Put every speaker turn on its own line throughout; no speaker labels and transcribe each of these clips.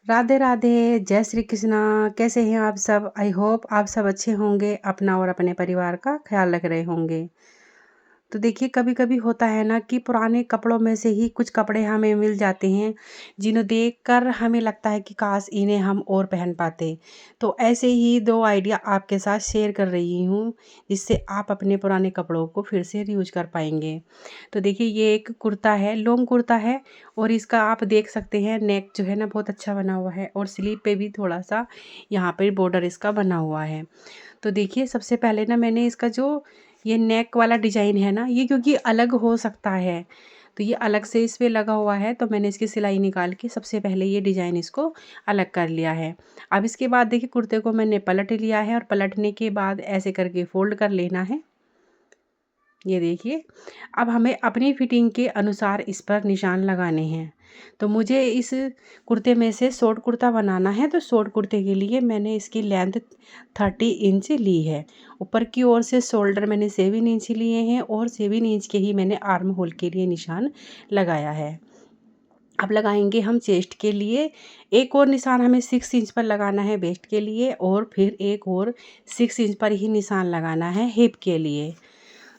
राधे राधे, जय श्री कृष्णा। कैसे हैं आप सब? आई होप आप सब अच्छे होंगे, अपना और अपने परिवार का ख्याल रख रहे होंगे। तो देखिए, कभी-कभी होता है ना कि पुराने कपड़ों में से ही कुछ कपड़े हमें मिल जाते हैं, जिन्हें देखकर हमें लगता है कि काश इन्हें हम और पहन पाते। तो ऐसे ही 2 आइडिया आपके साथ शेयर कर रही हूँ, जिससे आप अपने पुराने कपड़ों को फिर से रीयूज़ कर पाएँगे। तो देखिए, ये एक कुर्ता है, लॉन्ग कुर्ता है और इसका आप देख सकते हैं नेक जो है ना बहुत अच्छा बना हुआ है और स्लीव पे भी थोड़ा-सा यहाँ पे बॉर्डर इसका बना हुआ है। तो देखिए, सबसे पहले ना मैंने इसका जो ये नेक वाला डिज़ाइन है ना, ये क्योंकि अलग हो सकता है, तो ये अलग से इस पे लगा हुआ है, तो मैंने इसकी सिलाई निकाल के सबसे पहले ये डिज़ाइन इसको अलग कर लिया है। अब इसके बाद देखिए, कुर्ते को मैंने पलट लिया है और पलटने के बाद ऐसे करके फ़ोल्ड कर लेना है। ये देखिए, अब हमें अपनी फिटिंग के अनुसार इस पर निशान लगाने हैं। तो मुझे इस कुर्ते में से शॉर्ट कुर्ता बनाना है, तो शॉर्ट कुर्ते के लिए मैंने इसकी लेंथ 30 इंच ली है। ऊपर की ओर से शोल्डर मैंने 7 इंच लिए हैं और 7 इंच के ही मैंने आर्म होल के लिए निशान लगाया है। अब लगाएंगे हम चेस्ट के लिए। एक और निशान हमें 6 इंच पर लगाना है वेस्ट के लिए और फिर एक और 6 इंच पर ही निशान लगाना है हिप के लिए।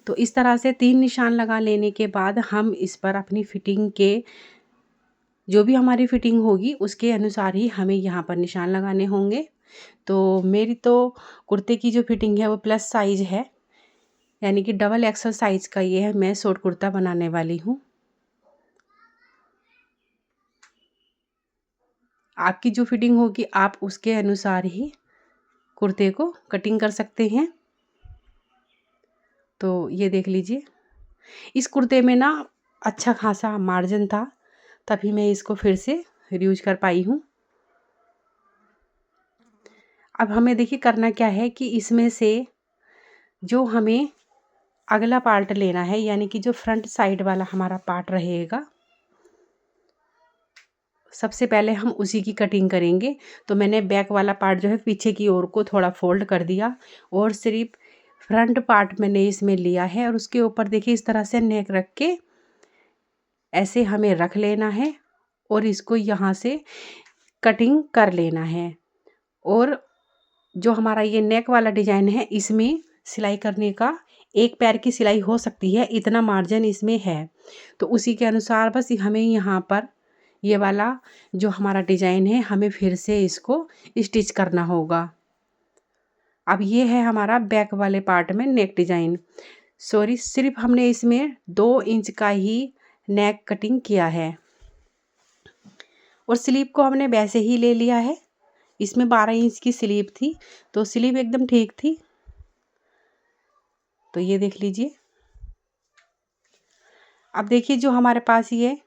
तो इस तरह से 3 निशान लगा लेने के बाद हम इस पर अपनी फिटिंग के जो भी हमारी फिटिंग होगी उसके अनुसार ही हमें यहाँ पर निशान लगाने होंगे। तो मेरी तो कुर्ते की जो फिटिंग है वो प्लस साइज़ है, यानी कि डबल एक्सल साइज़ का ये है। मैं शॉर्ट कुर्ता बनाने वाली हूँ। आपकी जो फिटिंग होगी आप उसके अनुसार ही कुर्ते को कटिंग कर सकते हैं। तो ये देख लीजिए, इस कुर्ते में ना अच्छा खासा मार्जिन था, तभी मैं इसको फिर से रीयूज कर पाई हूँ। अब हमें देखिए करना क्या है कि इसमें से जो हमें अगला पार्ट लेना है, यानी कि जो फ्रंट साइड वाला हमारा पार्ट रहेगा, सबसे पहले हम उसी की कटिंग करेंगे। तो मैंने बैक वाला पार्ट जो है पीछे की ओर को थोड़ा फोल्ड कर दिया और सिर्फ फ्रंट पार्ट मैंने इसमें लिया है और उसके ऊपर देखिए इस तरह से नेक रख के ऐसे हमें रख लेना है और इसको यहाँ से कटिंग कर लेना है। और जो हमारा ये नेक वाला डिज़ाइन है, इसमें सिलाई करने का एक पैर की सिलाई हो सकती है, इतना मार्जिन इसमें है। तो उसी के अनुसार बस हमें यहाँ पर ये वाला जो हमारा डिज़ाइन है हमें फिर से इसको स्टिच करना होगा। अब ये है हमारा बैक वाले पार्ट में नेक डिज़ाइन। सॉरी, सिर्फ हमने इसमें 2 इंच का ही नेक कटिंग किया है और स्लीव को हमने वैसे ही ले लिया है। इसमें 12 इंच की स्लीव थी, तो स्लीव एकदम ठीक थी। तो ये देख लीजिए। अब देखिए, जो हमारे पास ये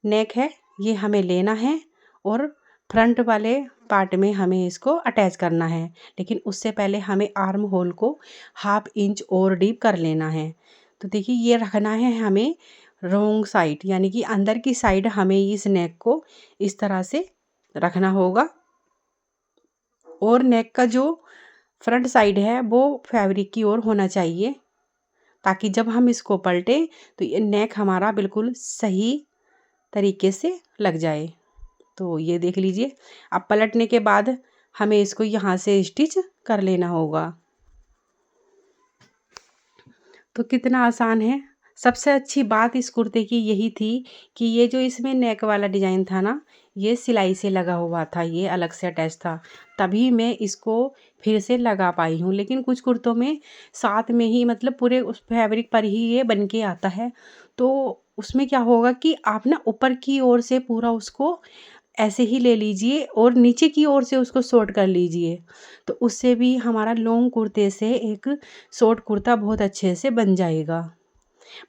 नेक है ये हमें लेना है और फ्रंट वाले पार्ट में हमें इसको अटैच करना है, लेकिन उससे पहले हमें आर्म होल को 1/2 इंच और डीप कर लेना है। तो देखिए, ये रखना है हमें रोंग साइड, यानी कि अंदर की साइड हमें इस नेक को इस तरह से रखना होगा और नेक का जो फ्रंट साइड है वो फैब्रिक की ओर होना चाहिए, ताकि जब हम इसको पलटें तो ये नेक हमारा बिल्कुल सही तरीके से लग जाए। तो ये देख लीजिए, अब पलटने के बाद हमें इसको यहाँ से स्टिच कर लेना होगा। तो कितना आसान है। सबसे अच्छी बात इस कुर्ते की यही थी कि ये जो इसमें नेक वाला डिज़ाइन था ना, ये सिलाई से लगा हुआ था, ये अलग से अटैच था, तभी मैं इसको फिर से लगा पाई हूँ। लेकिन कुछ कुर्तों में साथ में ही मतलब पूरे उस फैब्रिक पर ही ये बन के आता है, तो उसमें क्या होगा कि आप ना ऊपर की ओर से पूरा उसको ऐसे ही ले लीजिए और नीचे की ओर से उसको शॉर्ट कर लीजिए। तो उससे भी हमारा लॉन्ग कुर्ते से एक शॉर्ट कुर्ता बहुत अच्छे से बन जाएगा।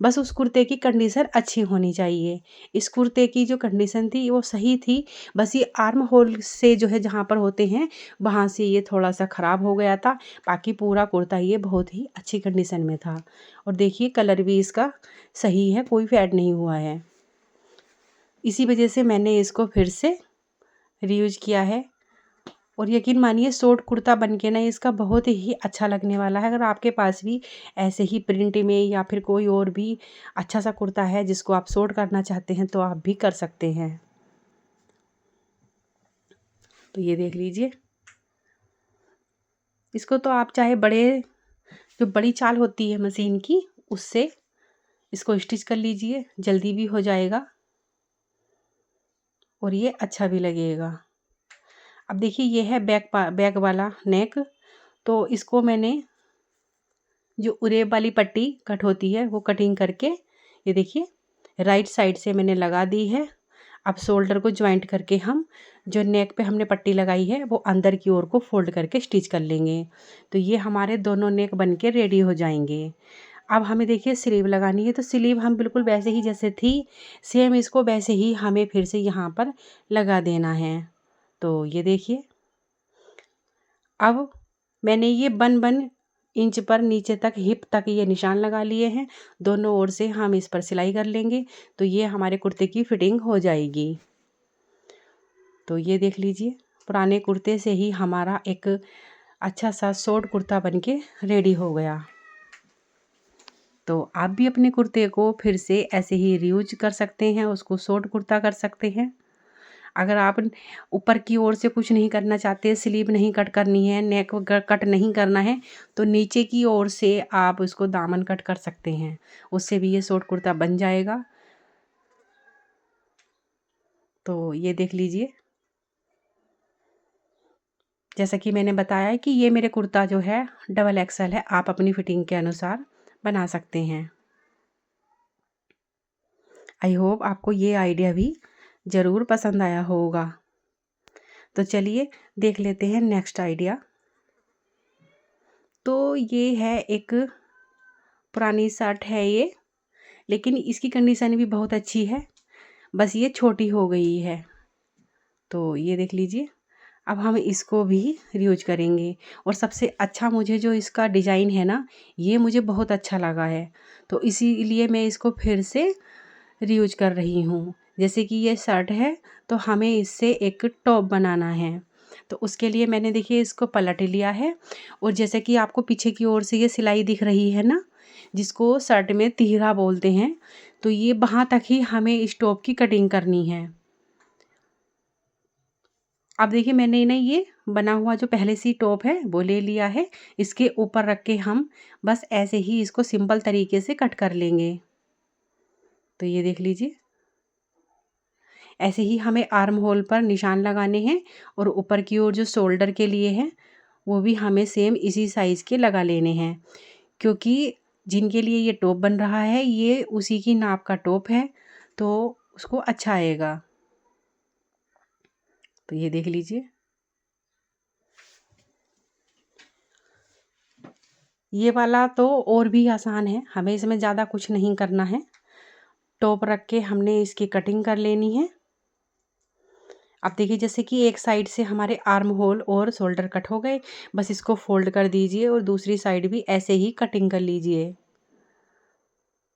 बस उस कुर्ते की कंडीशन अच्छी होनी चाहिए। इस कुर्ते की जो कंडीशन थी वो सही थी, बस ये आर्म होल से जो है जहाँ पर होते हैं वहाँ से ये थोड़ा-सा ख़राब हो गया था। बाकी पूरा कुर्ता ये बहुत ही अच्छी कंडीशन में था और देखिए कलर भी इसका सही है, कोई फेड नहीं हुआ है। इसी वजह से मैंने इसको फिर से रीयूज़ किया है और यकीन मानिए शॉर्ट कुर्ता बन के ना इसका बहुत ही अच्छा लगने वाला है। अगर आपके पास भी ऐसे ही प्रिंट में या फिर कोई और भी अच्छा सा कुर्ता है जिसको आप शॉर्ट करना चाहते हैं तो आप भी कर सकते हैं। तो ये देख लीजिए, इसको तो आप चाहे जो बड़ी चाल होती है मशीन की, उससे इसको स्टिच कर लीजिए, जल्दी भी हो जाएगा और ये अच्छा भी लगेगा। अब देखिए, ये है बैक वाला नेक। तो इसको मैंने जो उरेब वाली पट्टी कट होती है वो कटिंग करके, ये देखिए राइट साइड से मैंने लगा दी है। अब शोल्डर को ज्वाइंट करके हम जो नेक पे हमने पट्टी लगाई है वो अंदर की ओर को फोल्ड करके स्टिच कर लेंगे। तो ये हमारे दोनों नेक बन के रेडी हो जाएंगे। अब हमें देखिए स्लीव लगानी है, तो स्लीव हम बिल्कुल वैसे ही जैसे थी सेम इसको वैसे ही हमें फिर से यहाँ पर लगा देना है। तो ये देखिए, अब मैंने ये 1 इंच पर नीचे तक हिप तक ये निशान लगा लिए हैं। दोनों ओर से हम इस पर सिलाई कर लेंगे, तो ये हमारे कुर्ते की फिटिंग हो जाएगी। तो ये देख लीजिए, पुराने कुर्ते से ही हमारा एक अच्छा सा शॉर्ट कुर्ता बनके रेडी हो गया। तो आप भी अपने कुर्ते को फिर से ऐसे ही रीयूज कर सकते हैं, उसको शॉर्ट कुर्ता कर सकते हैं। अगर आप ऊपर की ओर से कुछ नहीं करना चाहते, स्लीव नहीं कट करनी है, नेक कट नहीं करना है, तो नीचे की ओर से आप उसको दामन कट कर सकते हैं, उससे भी ये शॉर्ट कुर्ता बन जाएगा। तो ये देख लीजिए, जैसा कि मैंने बताया है कि ये मेरे कुर्ता जो है डबल एक्सल है, आप अपनी फिटिंग के अनुसार बना सकते हैं। आई होप आपको ये आइडिया भी ज़रूर पसंद आया होगा। तो चलिए देख लेते हैं नेक्स्ट आइडिया। तो ये है एक पुरानी शर्ट है ये, लेकिन इसकी कंडीशन भी बहुत अच्छी है, बस ये छोटी हो गई है। तो ये देख लीजिए, अब हम इसको भी रीयूज करेंगे। और सबसे अच्छा मुझे जो इसका डिज़ाइन है ना, ये मुझे बहुत अच्छा लगा है, तो इसीलिए मैं इसको फिर से रीयूज कर रही हूँ। जैसे कि ये शर्ट है, तो हमें इससे एक टॉप बनाना है। तो उसके लिए मैंने देखिए इसको पलट लिया है, और जैसे कि आपको पीछे की ओर से ये सिलाई दिख रही है ना, जिसको शर्ट में तिहरा बोलते हैं, तो ये वहाँ तक ही हमें इस टॉप की कटिंग करनी है। अब देखिए, मैंने ना ये बना हुआ जो पहले से टॉप है वो ले लिया है, इसके ऊपर रख के हम बस ऐसे ही इसको सिंपल तरीके से कट कर लेंगे। तो ये देख लीजिए, ऐसे ही हमें आर्म होल पर निशान लगाने हैं, और ऊपर की ओर जो शोल्डर के लिए हैं वो भी हमें सेम इसी साइज़ के लगा लेने हैं, क्योंकि जिनके लिए ये टॉप बन रहा है ये उसी की नाप का टॉप है, तो उसको अच्छा आएगा। तो ये देख लीजिए, ये वाला तो और भी आसान है, हमें इसमें ज़्यादा कुछ नहीं करना है। टॉप रख के हमने इसकी कटिंग कर लेनी है। अब देखिए, जैसे कि एक साइड से हमारे आर्म होल और शोल्डर कट हो गए, बस इसको फोल्ड कर दीजिए और दूसरी साइड भी ऐसे ही कटिंग कर लीजिए।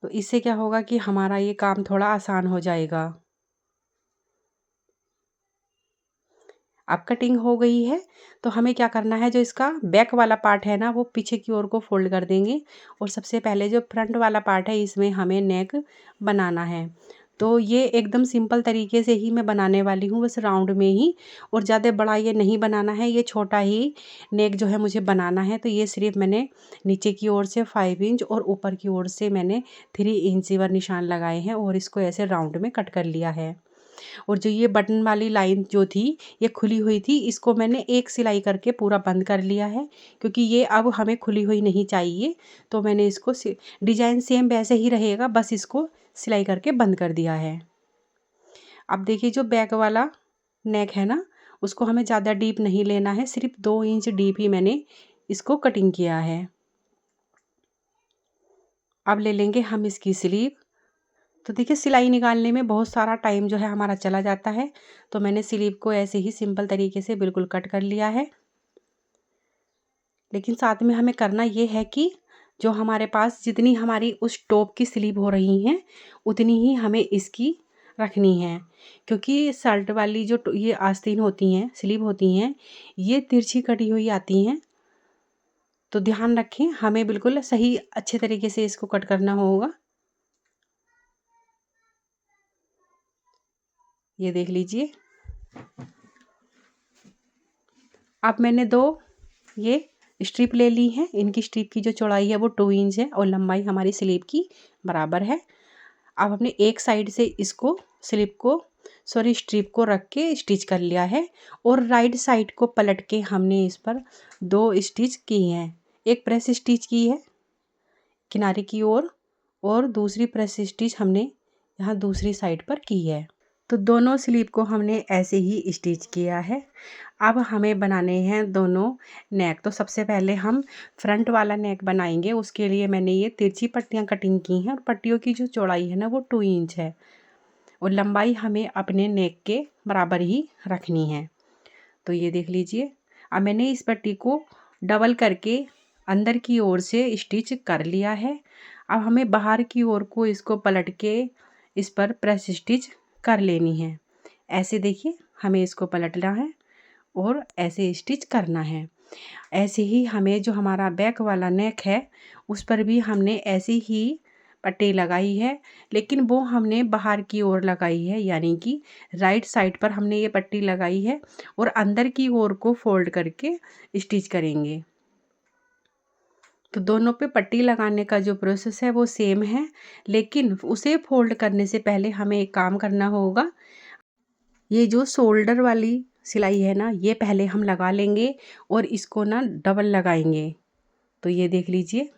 तो इससे क्या होगा कि हमारा ये काम थोड़ा आसान हो जाएगा। अब कटिंग हो गई है, तो हमें क्या करना है, जो इसका बैक वाला पार्ट है ना वो पीछे की ओर को फोल्ड कर देंगे, और सबसे पहले जो फ्रंट वाला पार्ट है इसमें हमें नेक बनाना है। तो ये एकदम सिंपल तरीके से ही मैं बनाने वाली हूँ, बस राउंड में ही, और ज़्यादा बड़ा ये नहीं बनाना है, ये छोटा ही नेक जो है मुझे बनाना है। तो ये सिर्फ मैंने नीचे की ओर से 5 इंच और ऊपर की ओर से मैंने 3 इंच पर निशान लगाए हैं, और इसको ऐसे राउंड में कट कर लिया है। और जो ये बटन वाली लाइन जो थी ये खुली हुई थी, इसको मैंने एक सिलाई करके पूरा बंद कर लिया है, क्योंकि ये अब हमें खुली हुई नहीं चाहिए। तो मैंने इसको डिजाइन सेम वैसे ही रहेगा, बस इसको सिलाई करके बंद कर दिया है। अब देखिए, जो बैक वाला नेक है ना, उसको हमें ज़्यादा डीप नहीं लेना है, सिर्फ 2 इंच डीप ही मैंने इसको कटिंग किया है। अब ले लेंगे हम इसकी स्लीव। तो देखिए, सिलाई निकालने में बहुत सारा टाइम जो है हमारा चला जाता है, तो मैंने स्लीव को ऐसे ही सिंपल तरीके से बिल्कुल कट कर लिया है। लेकिन साथ में हमें करना ये है कि जो हमारे पास जितनी हमारी उस टॉप की स्लीव हो रही हैं उतनी ही हमें इसकी रखनी है, क्योंकि शर्ट वाली जो ये आस्तीन होती हैं, स्लीव होती हैं, ये तिरछी कटी हुई आती हैं। तो ध्यान रखें, हमें बिल्कुल सही अच्छे तरीके से इसको कट करना होगा। ये देख लीजिए, अब मैंने 2 ये स्ट्रिप ले ली हैं। इनकी स्ट्रिप की जो चौड़ाई है वो 2 इंच है और लंबाई हमारी स्लीव की बराबर है। अब हमने एक साइड से इसको स्ट्रिप को रख के स्टिच कर लिया है और राइट साइड को पलट के हमने इस पर 2 स्टिच किए हैं। एक प्रेस स्टिच की है किनारे की ओर और दूसरी प्रेस स्टिच हमने यहाँ दूसरी साइड पर की है। तो दोनों स्लीव को हमने ऐसे ही स्टिच किया है। अब हमें बनाने हैं दोनों नेक। तो सबसे पहले हम फ्रंट वाला नेक बनाएंगे। उसके लिए मैंने ये तिरछी पट्टियाँ कटिंग की हैं और पट्टियों की जो चौड़ाई है ना वो 2 इंच है और लंबाई हमें अपने नेक के बराबर ही रखनी है। तो ये देख लीजिए, अब मैंने इस पट्टी को डबल करके अंदर की ओर से स्टिच कर लिया है। अब हमें बाहर की ओर को इसको पलट के इस पर प्रेस स्टिच कर लेनी है। ऐसे देखिए, हमें इसको पलटना है और ऐसे स्टिच करना है। ऐसे ही हमें जो हमारा बैक वाला नेक है उस पर भी हमने ऐसे ही पट्टी लगाई है, लेकिन वो हमने बाहर की ओर लगाई है, यानी कि राइट साइड पर हमने ये पट्टी लगाई है और अंदर की ओर को फोल्ड करके स्टिच करेंगे। तो दोनों पे पट्टी लगाने का जो प्रोसेस है वो सेम है, लेकिन उसे फोल्ड करने से पहले हमें एक काम करना होगा। ये जो शोल्डर वाली सिलाई है ना, ये पहले हम लगा लेंगे और इसको ना डबल लगाएंगे। तो ये देख लीजिए,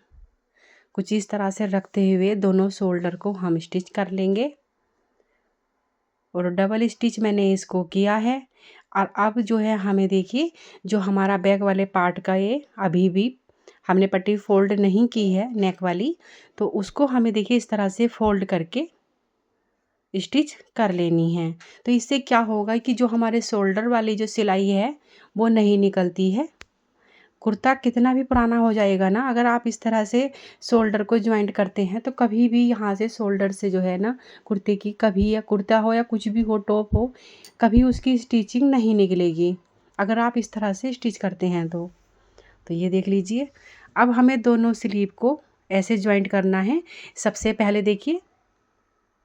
कुछ इस तरह से रखते हुए दोनों शोल्डर को हम स्टिच कर लेंगे और डबल स्टिच मैंने इसको किया है। और अब जो है हमें देखिए, जो हमारा बैक वाले पार्ट का ये अभी भी हमने पट्टी फोल्ड नहीं की है नेक वाली, तो उसको हमें देखिए इस तरह से फोल्ड करके स्टिच कर लेनी है। तो इससे क्या होगा कि जो हमारे शोल्डर वाली जो सिलाई है वो नहीं निकलती है। कुर्ता कितना भी पुराना हो जाएगा ना, अगर आप इस तरह से शोल्डर को ज्वाइंट करते हैं तो कभी भी यहाँ से शोल्डर से जो है ना कुर्ते की, कभी या कुर्ता हो या कुछ भी हो, टॉप हो, कभी उसकी स्टिचिंग नहीं निकलेगी अगर आप इस तरह से स्टिच करते हैं तो ये देख लीजिए, अब हमें दोनों स्लीव को ऐसे ज्वाइंट करना है। सबसे पहले देखिए,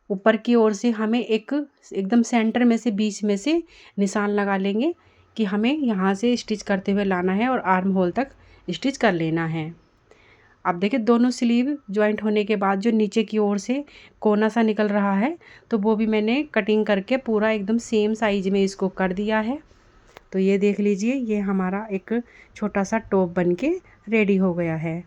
ऊपर की ओर से हमें एकदम सेंटर में से बीच में से निशान लगा लेंगे कि हमें यहाँ से स्टिच करते हुए लाना है और आर्म होल तक स्टिच कर लेना है। अब देखिए, दोनों स्लीव ज्वाइंट होने के बाद जो नीचे की ओर से कोना सा निकल रहा है तो वो भी मैंने कटिंग करके पूरा एकदम सेम साइज में इसको कर दिया है। तो ये देख लीजिए, ये हमारा एक छोटा सा टॉप बन के रेडी हो गया है।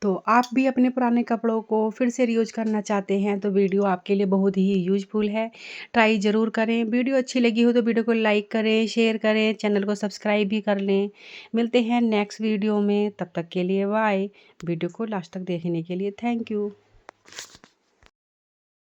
तो आप भी अपने पुराने कपड़ों को फिर से रीयूज करना चाहते हैं तो वीडियो आपके लिए बहुत ही यूजफुल है। ट्राई ज़रूर करें। वीडियो अच्छी लगी हो तो वीडियो को लाइक करें, शेयर करें, चैनल को सब्सक्राइब भी कर लें। मिलते हैं नेक्स्ट वीडियो में, तब तक के लिए बाय। वीडियो को लास्ट तक देखने के लिए थैंक यू।